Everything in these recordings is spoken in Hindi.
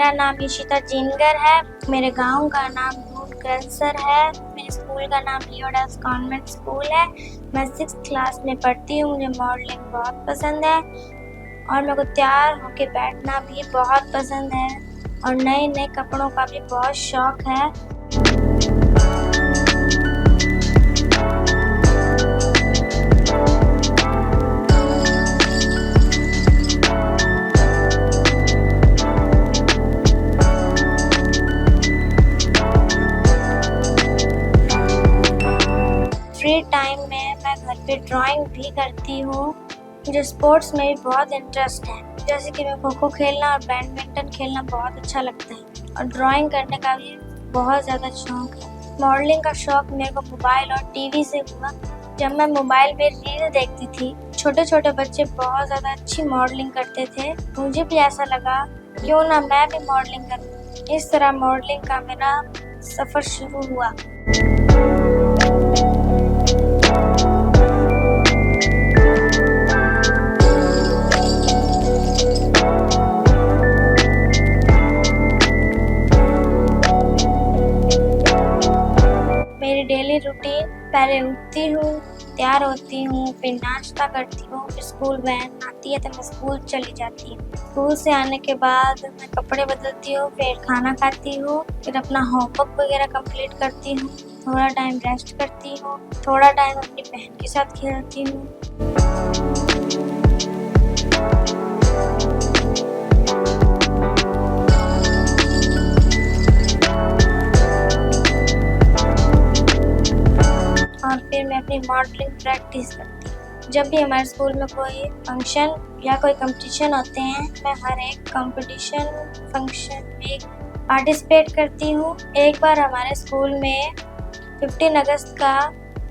मेरा नाम इशिता जिनगर है। मेरे गांव का नाम क्रंसर है। मेरे स्कूल का नाम लियोडास कॉन्वेंट स्कूल है। मैं 6th क्लास में पढ़ती हूँ। मुझे मॉडलिंग बहुत पसंद है और मेरे को तैयार होके बैठना भी बहुत पसंद है और नए नए कपड़ों का भी बहुत शौक है। फ्री टाइम में मैं घर पे ड्राइंग भी करती हूँ। मुझे स्पोर्ट्स में भी बहुत इंटरेस्ट है, जैसे कि मैं खो खो खेलना और बैडमिंटन खेलना बहुत अच्छा लगता है और ड्राइंग करने का भी बहुत ज़्यादा शौक है। मॉडलिंग का शौक मेरे को मोबाइल और टीवी से हुआ। जब मैं मोबाइल में रील देखती थी, छोटे छोटे बच्चे बहुत ज़्यादा अच्छी मॉडलिंग करते थे। मुझे भी ऐसा लगा क्यों ना मैं भी मॉडलिंग करूँ। इस तरह मॉडलिंग का मेरा सफ़र शुरू हुआ। मेरी डेली रूटीन, पहले उठती हूँ, तैयार होती हूँ, फिर नाश्ता करती हूँ, फिर स्कूल वैन आती है तो मैं स्कूल चली जाती हूँ। स्कूल से आने के बाद मैं कपड़े बदलती हूँ, फिर खाना खाती हूँ, फिर अपना होमवर्क वगैरह कंप्लीट करती हूँ, थोड़ा टाइम रेस्ट करती हूँ, थोड़ा टाइम अपनी बहन के साथ खेलती हूँ। और फिर मैं अपनी मॉडलिंग प्रैक्टिस करती हूँ। जब भी हमारे स्कूल में कोई फंक्शन या कोई कंपटीशन होते हैं, मैं हर एक कंपटीशन फंक्शन में पार्टिसिपेट करती हूँ। एक बार हमारे स्कूल में 15 अगस्त का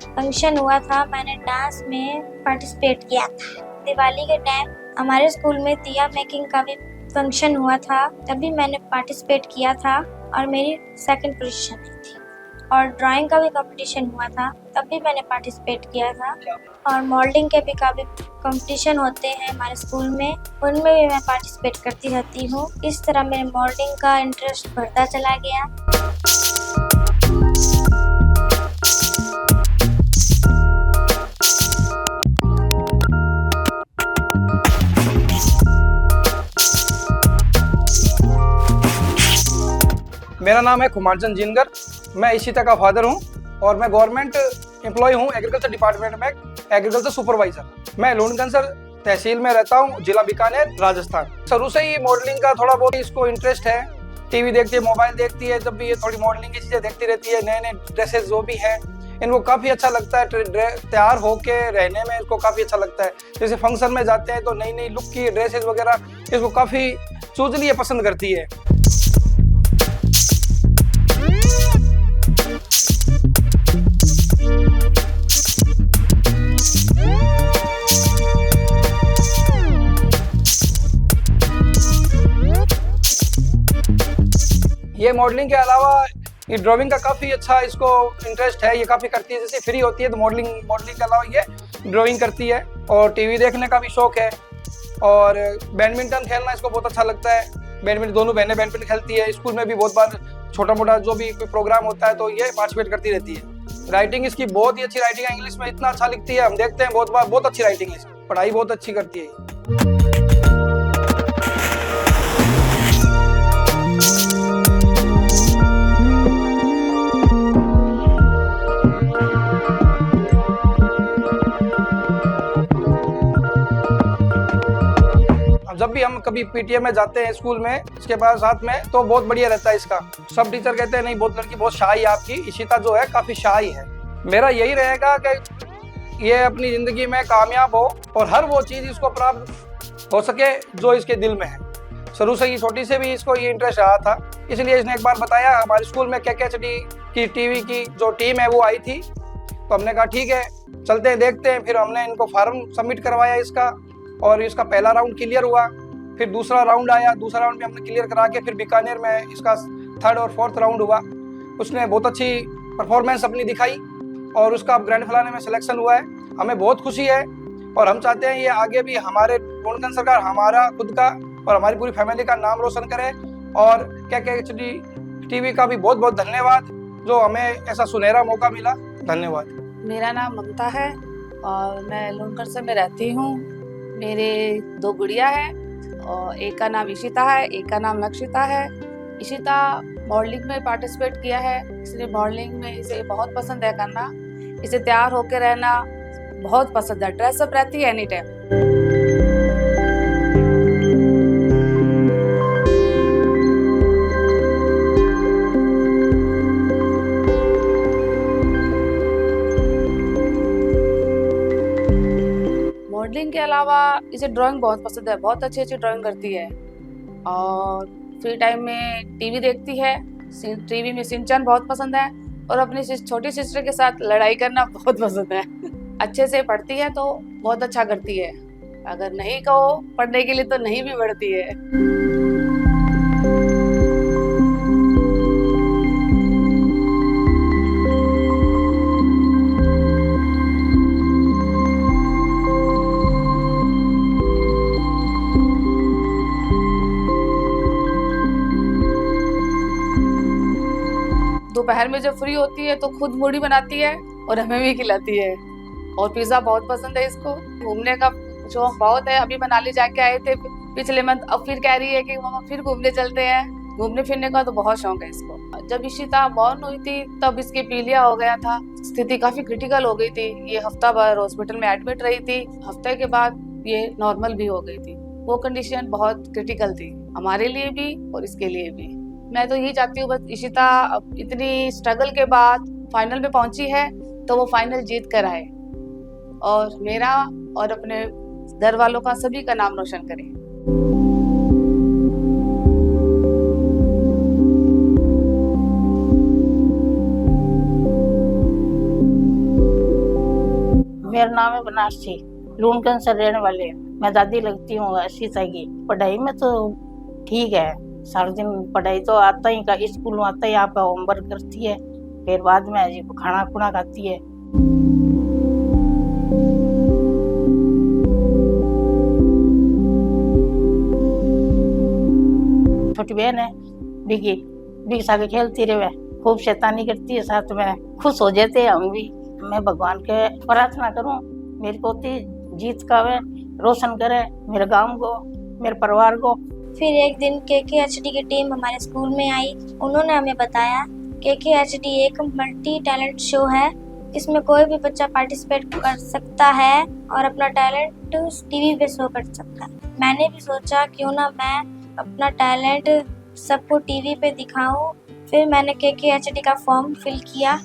फंक्शन हुआ था, मैंने डांस में पार्टिसिपेट किया था। दिवाली के टाइम हमारे स्कूल में दिया मेकिंग का भी फंक्शन हुआ था, तभी मैंने पार्टिसिपेट किया था और मेरी 2nd पोजीशन आई थी। और ड्राइंग का भी कंपटीशन हुआ था, तब भी मैंने पार्टिसिपेट किया था। और मॉडलिंग के भी काफ़ी कंपटीशन होते हैं हमारे स्कूल में, उनमें भी मैं पार्टिसिपेट करती रहती हूँ। इस तरह मेरे मॉडलिंग का इंटरेस्ट बढ़ता चला गया। मेरा नाम है कुमारचंद जिनगर। मैं इशिता का फादर हूं और मैं गवर्नमेंट एम्प्लॉय हूं एग्रीकल्चर डिपार्टमेंट में, एग्रीकल्चर सुपरवाइजर। मैं लूणकंसर तहसील में रहता हूं, जिला बीकानेर, राजस्थान। शुरू से ही मॉडलिंग का थोड़ा बहुत इसको इंटरेस्ट है। टीवी देखती है, मोबाइल देखती है, जब भी ये थोड़ी मॉडलिंग की चीज़ें देखती रहती है। नए नए ड्रेसेस जो भी हैं इनको काफ़ी अच्छा लगता है, तैयार होके रहने में इसको काफ़ी अच्छा लगता है। जैसे फंक्शन में जाते हैं तो नई नई लुक की ड्रेसेस वगैरह इसको काफ़ी चूजली ये पसंद करती है। ये मॉडलिंग के अलावा ये ड्राइंग का काफ़ी अच्छा इसको इंटरेस्ट है, ये काफ़ी करती है। जैसे फ्री होती है तो मॉडलिंग के अलावा ये ड्राइंग करती है और टीवी देखने का भी शौक है और बैडमिंटन खेलना इसको बहुत अच्छा लगता है। बैडमिंटन दोनों बहनें बैडमिंटन खेलती है। स्कूल में भी बहुत बार छोटा मोटा जो भी कोई प्रोग्राम होता है तो ये पार्टिसिपेट करती रहती है। राइटिंग इसकी बहुत ही अच्छी राइटिंग है, इंग्लिश में इतना अच्छा लिखती है, हम देखते हैं बहुत बार, बहुत अच्छी राइटिंग है इसकी, पढ़ाई बहुत अच्छी करती है। जब भी हम कभी पीटीएम में जाते हैं स्कूल में, इसके बाद साथ में, तो बहुत बढ़िया रहता है इसका। सब टीचर कहते हैं नहीं बहुत लड़की बहुत शाई है आपकी, इशिता जो है काफ़ी शाई है। मेरा यही रहेगा कि ये अपनी ज़िंदगी में कामयाब हो और हर वो चीज़ इसको प्राप्त हो सके जो इसके दिल में है। शुरू से ही छोटी से भी इसको ये इंटरेस्ट रहा था, इसलिए इसने एक बार बताया हमारे स्कूल में क्या सिटी की टीवी की जो टीम है वो आई थी, तो हमने कहा ठीक है चलते हैं देखते हैं। फिर हमने इनको फार्म सबमिट करवाया इसका और इसका पहला राउंड क्लियर हुआ। फिर दूसरा राउंड आया, दूसरा राउंड भी हमने क्लियर करा के फिर बीकानेर में इसका 3rd और 4th राउंड हुआ। उसने बहुत अच्छी परफॉर्मेंस अपनी दिखाई और उसका अब ग्रैंड फिनाले में सिलेक्शन हुआ है। हमें बहुत खुशी है और हम चाहते हैं ये आगे भी हमारे लूणकंसर सरकार, हमारा खुद का और हमारी पूरी फैमिली का नाम रोशन करे और KKHD टीवी का भी बहुत बहुत धन्यवाद जो हमें ऐसा सुनहरा मौका मिला। धन्यवाद। मेरा नाम ममता है और मैं लूनकरसर में रहती हूँ। मेरे 2 गुड़िया है और एक का नाम इशिता है, एक का नाम नक्षिता है। इशिता मॉडलिंग में पार्टिसिपेट किया है, इसलिए मॉडलिंग में इसे बहुत पसंद है करना। इसे तैयार होकर रहना बहुत पसंद है, ड्रेसअप रहती है एनी टाइम। मॉडलिंग के अलावा इसे ड्राइंग बहुत पसंद है, बहुत अच्छी अच्छी ड्राइंग करती है और फ्री टाइम में टीवी देखती है। टीवी में सिंचन बहुत पसंद है और अपनी छोटी सिस्टर के साथ लड़ाई करना बहुत पसंद है। अच्छे से पढ़ती है तो बहुत अच्छा करती है, अगर नहीं कहो पढ़ने के लिए तो नहीं भी पढ़ती है। दोपहर में जब फ्री होती है तो खुद मूढ़ी बनाती है और हमें भी खिलाती है। और पिज्जा बहुत पसंद है इसको। घूमने का शौक बहुत है, अभी मनाली जाके आए थे पिछले मंथ, अब फिर कह रही है कि मम्मा फिर घूमने चलते हैं। घूमने फिरने का तो बहुत शौक है इसको। जब इशिता बॉर्न हुई थी तब इसके पीलिया हो गया था, स्थिति काफी क्रिटिकल हो गई थी। ये हफ्ता भर हॉस्पिटल में एडमिट रही थी, हफ्ते के बाद ये नॉर्मल भी हो गई थी। वो कंडीशन बहुत क्रिटिकल थी हमारे लिए भी और इसके लिए भी। मैं तो यही चाहती हूँ बस इशिता इतनी स्ट्रगल के बाद फाइनल में पहुंची है तो वो फाइनल जीत कर आए और मेरा और अपने घर वालों का सभी का नाम रोशन करे। मेरा नाम है बनारसी, लूनकरसर रहने वाले हैं। मैं दादी लगती हूँ अशीता की। पढ़ाई में तो ठीक है, सारा दिन पढ़ाई तो आता ही का, स्कूल में आता ही यहाँ पे होमवर्क करती है, फिर बाद में जी खाना खुना खाती है। छोटी बहन है बिकी, बिकी साथ खेलती रहे, खूब शैतानी करती है, साथ में खुश हो जाते हैं हम भी। मैं भगवान के प्रार्थना करूं मेरी पोती जीत का वे रोशन करे, मेरे गांव को, मेरे परिवार को। फिर एक दिन KKHD की टीम हमारे स्कूल में आई। उन्होंने हमें बताया KKHD एक मल्टी टैलेंट शो है, इसमें कोई भी बच्चा पार्टिसिपेट कर सकता है और अपना टैलेंट टीवी पे शो कर सकता है। मैंने भी सोचा क्यों ना मैं अपना टैलेंट सबको टीवी पे दिखाऊं। फिर मैंने KKHD का फॉर्म फिल किया,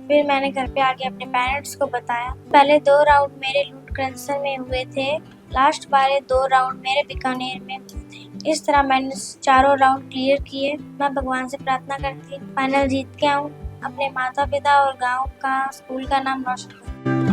फिर मैंने घर पे आके अपने पेरेंट्स को बताया। पहले 2 राउंड मेरे लूनकरसर में हुए थे, लास्ट वाले 2 राउंड मेरे बीकानेर में हुए थे। इस तरह मैंने 4 राउंड क्लियर किए। मैं भगवान से प्रार्थना करती फाइनल जीत के आऊँ, अपने माता पिता और गांव का, स्कूल का नाम रोशन करूं।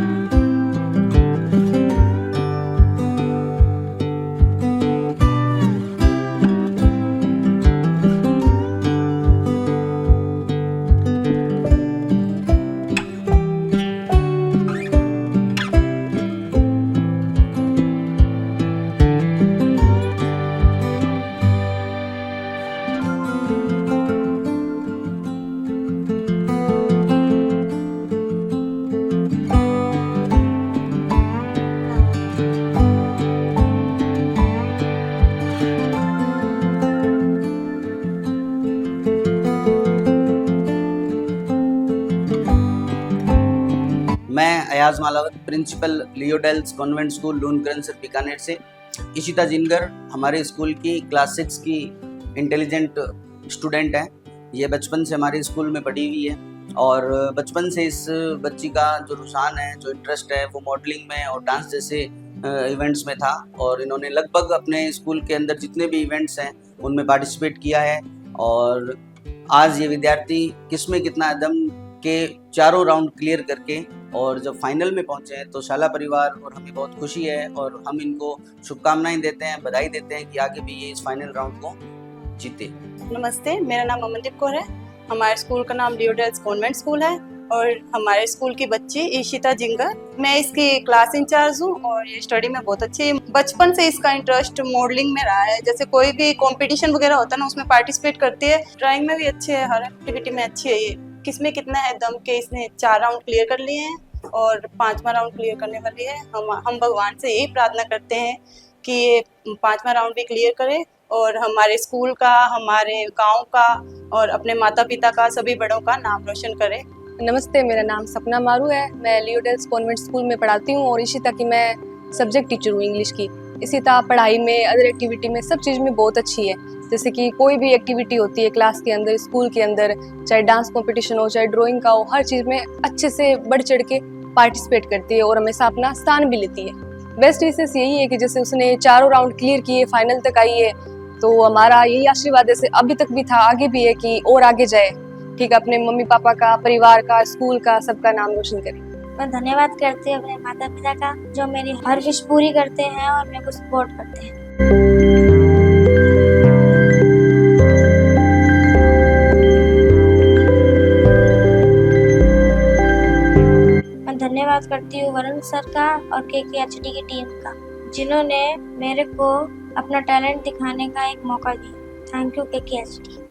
मैं Ayaz Malawat, principal Leodales convent school Lunkaransar Bikaner से। इशिता जिनगर हमारे स्कूल की क्लास 6 की इंटेलिजेंट स्टूडेंट है। ये बचपन से हमारे स्कूल में पढ़ी हुई है और बचपन से इस बच्ची का जो रुझान है, जो इंटरेस्ट है, वो मॉडलिंग में और डांस जैसे इवेंट्स में था और इन्होंने लगभग अपने स्कूल के अंदर जितने भी इवेंट्स हैं उनमें पार्टिसिपेट किया है। और आज ये विद्यार्थी किस्में कितना दम के 4 राउंड क्लियर करके और जब फाइनल में पहुंचे हैं तो शाला परिवार और हमें बहुत खुशी है और हम इनको शुभकामनाएं देते हैं, बधाई देते हैं कि आगे भी ये इस फाइनल राउंड को जीते। नमस्ते, मेरा नाम अमनदीप कौर है। हमारे स्कूल का नाम लियोडेल्स कॉन्वेंट स्कूल है। और हमारे स्कूल की बच्ची ईशिता जिंगर, मैं इसकी क्लास इंचार्ज हूँ और ये स्टडी में बहुत अच्छी है। बचपन से इसका इंटरेस्ट मॉडलिंग में रहा है, जैसे कोई भी कंपटीशन वगैरह होता है ना उसमें पार्टिसिपेट करती है। ड्राइंग में भी अच्छी है, हर एक्टिविटी में अच्छी है। ये किसमें कितना है दम के इसने 4 राउंड क्लियर कर लिए हैं और 5वां राउंड क्लियर करने वाली है। हम भगवान से यही प्रार्थना करते हैं कि ये 5वां राउंड भी क्लियर करे और हमारे स्कूल का, हमारे गांव का और अपने माता पिता का, सभी बड़ों का नाम रोशन करे। नमस्ते, मेरा नाम सपना मारू है। मैं लियोडेल्स कॉन्वेंट स्कूल में पढ़ाती हूँ और इशिता की मैं सब्जेक्ट टीचर हूँ इंग्लिश की। इशिता पढ़ाई में, अदर एक्टिविटी में, सब चीज़ में बहुत अच्छी है। जैसे कि कोई भी एक्टिविटी होती है क्लास के अंदर, स्कूल के अंदर, चाहे डांस कंपटीशन हो, चाहे ड्राइंग का हो, हर चीज़ में अच्छे से बढ़ चढ़ के पार्टिसिपेट करती है और हमेशा अपना स्थान भी लेती है। बेस्ट विशेष यही है कि जैसे उसने 4 राउंड क्लियर किए, फाइनल तक आई है, तो हमारा यही आशीर्वाद जैसे अभी तक भी था, आगे भी है कि और आगे जाए। ठीक, अपने मम्मी पापा का, परिवार का, स्कूल का, सबका नाम रोशन करें। मैं धन्यवाद करती हूँ अपने माता पिता का जो मेरी हर विश पूरी करते हैं और मेरे को सपोर्ट करते हैं। मैं धन्यवाद करती हूँ वरुण सर का और KKHD की टीम का, जिन्होंने मेरे को अपना टैलेंट दिखाने का एक मौका दिया। Thank you KKHD।